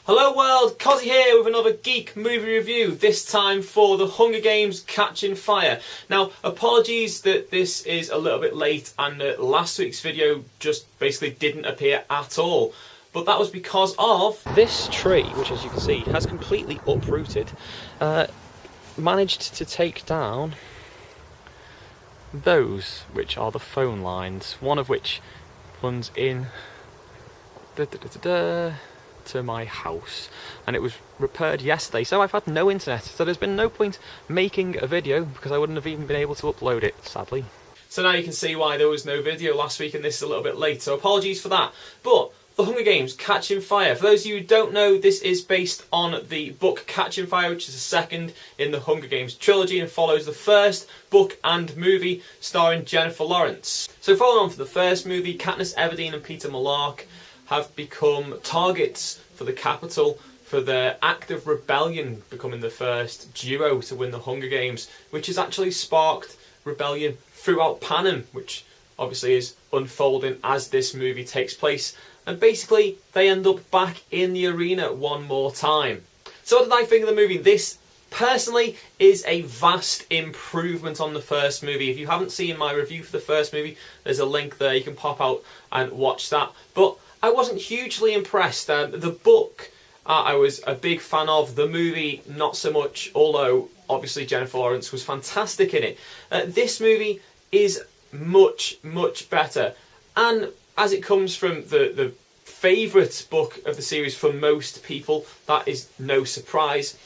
Hello world, Cossy here with another Geek Movie review, this time for The Hunger Games Catching Fire. Now, apologies that this is a little bit late and last week's video just basically didn't appear at all. But that was because of this tree, which as you can see has completely uprooted, managed to take down those, which are the phone lines, one of which runs in to my house, and it was repaired yesterday, so I've had no internet, so there's been no point making a video because I wouldn't have even been able to upload it, sadly. So now you can see why there was no video last week and this is a little bit late, so apologies for that. But The Hunger Games Catching Fire, for those of you who don't know, this is based on the book Catching Fire, which is the second in the Hunger Games trilogy and follows the first book and movie starring Jennifer Lawrence. So following on from the first movie, Katniss Everdeen and Peter Millark have become targets for the Capitol for their act of rebellion, becoming the first duo to win the Hunger Games, which has actually sparked rebellion throughout Panem, which obviously is unfolding as this movie takes place. And basically, they end up back in the arena one more time. So what did I think of the movie? This, personally, is a vast improvement on the first movie. If you haven't seen my review for the first movie, there's a link there, you can pop out and watch that. But I wasn't hugely impressed. The book I was a big fan of, the movie not so much, although obviously Jennifer Lawrence was fantastic in it. This movie is much, much better. And as it comes from the favourite book of the series for most people, that is no surprise.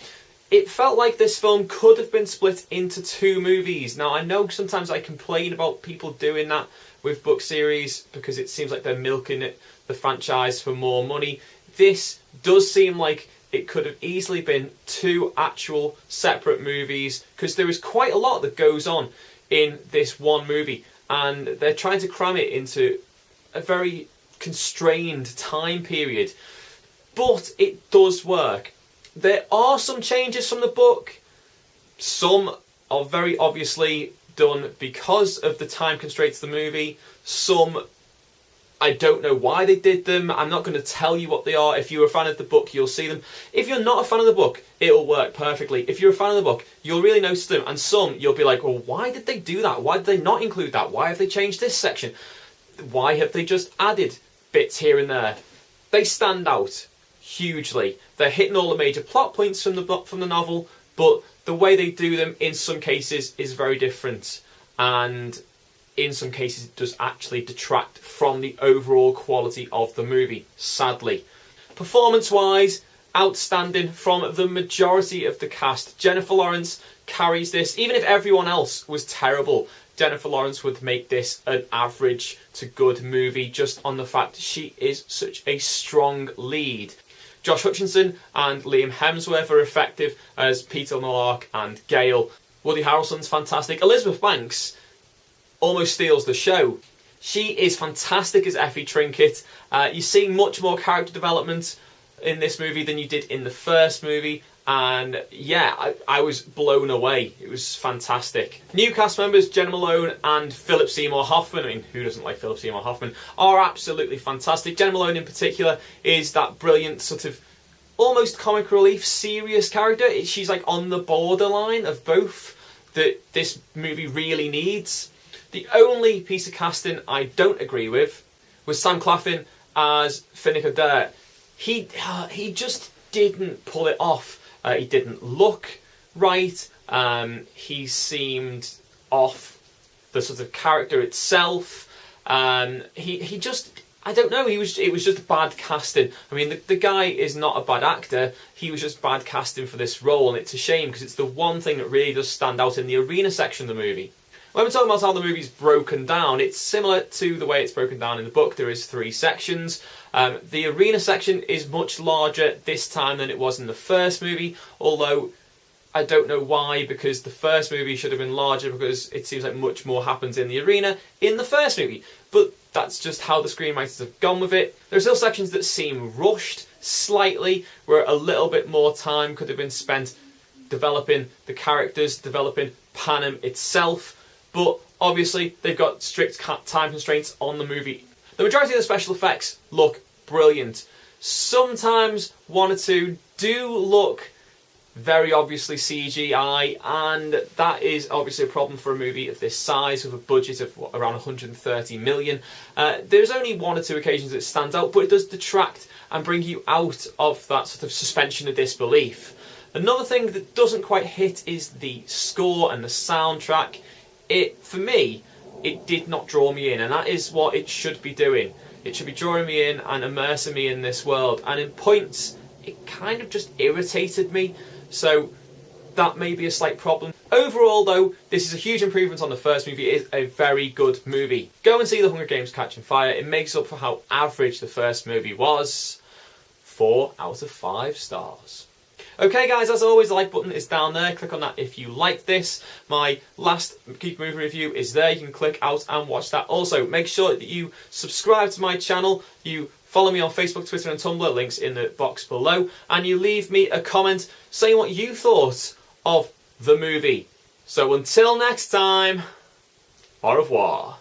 It felt like this film could have been split into two movies. Now, I know sometimes I complain about people doing that with book series because it seems like they're milking the franchise for more money. This does seem like it could have easily been two actual separate movies because there is quite a lot that goes on in this one movie and they're trying to cram it into a very constrained time period. But it does work. There are some changes from the book. Some are very obviously done because of the time constraints of the movie. Some, I don't know why they did them. I'm not going to tell you what they are. If you're a fan of the book, you'll see them. If you're not a fan of the book, it'll work perfectly. If you're a fan of the book, you'll really notice them. And some, you'll be like, well, why did they do that? Why did they not include that? Why have they changed this section? Why have they just added bits here and there? They stand out hugely. They're hitting all the major plot points from the novel, but the way they do them in some cases is very different, and in some cases it does actually detract from the overall quality of the movie, sadly. Performance-wise, outstanding from the majority of the cast. Jennifer Lawrence carries this. Even if everyone else was terrible, Jennifer Lawrence would make this an average to good movie just on the fact she is such a strong lead. Josh Hutcherson and Liam Hemsworth are effective as Peter Millark and Gale. Woody Harrelson's fantastic. Elizabeth Banks almost steals the show. She is fantastic as Effie Trinket. You see much more character development in this movie than you did in the first movie. And yeah, I was blown away. It was fantastic. New cast members, Jenna Malone and Philip Seymour Hoffman, I mean, who doesn't like Philip Seymour Hoffman, are absolutely fantastic. Jenna Malone in particular is that brilliant sort of almost comic relief, serious character. She's like on the borderline of both that this movie really needs. The only piece of casting I don't agree with was Sam Claflin as Finnick Odair. He just didn't pull it off. He didn't look right. He seemed off the sort of character itself. He just, I don't know. It was just bad casting. I mean, the guy is not a bad actor. He was just bad casting for this role, and it's a shame because it's the one thing that really does stand out in the arena section of the movie. When we're talking about how the movie's broken down, it's similar to the way it's broken down in the book. There is 3 sections. The arena section is much larger this time than it was in the first movie, although I don't know why, because the first movie should have been larger because it seems like much more happens in the arena in the first movie. But that's just how the screenwriters have gone with it. There are still sections that seem rushed slightly, where a little bit more time could have been spent developing the characters, developing Panem itself. But obviously, they've got strict time constraints on the movie. The majority of the special effects look brilliant. Sometimes one or two do look very obviously CGI, and that is obviously a problem for a movie of this size with a budget of around 130 million. There's only one or two occasions it stands out, but it does detract and bring you out of that sort of suspension of disbelief. Another thing that doesn't quite hit is the score and the soundtrack. For me, it did not draw me in, and that is what it should be doing. It should be drawing me in and immersing me in this world, and in points it kind of just irritated me. So that may be a slight problem. Overall though, this is a huge improvement on the first movie. It is a very good movie. Go and see The Hunger Games Catching Fire. It makes up for how average the first movie was. 4 out of 5 stars. Okay guys, as always, the like button is down there. Click on that if you liked this. My last Geek Movie review is there. You can click out and watch that. Also, make sure that you subscribe to my channel. You follow me on Facebook, Twitter and Tumblr, links in the box below, and you leave me a comment saying what you thought of the movie. So until next time, au revoir.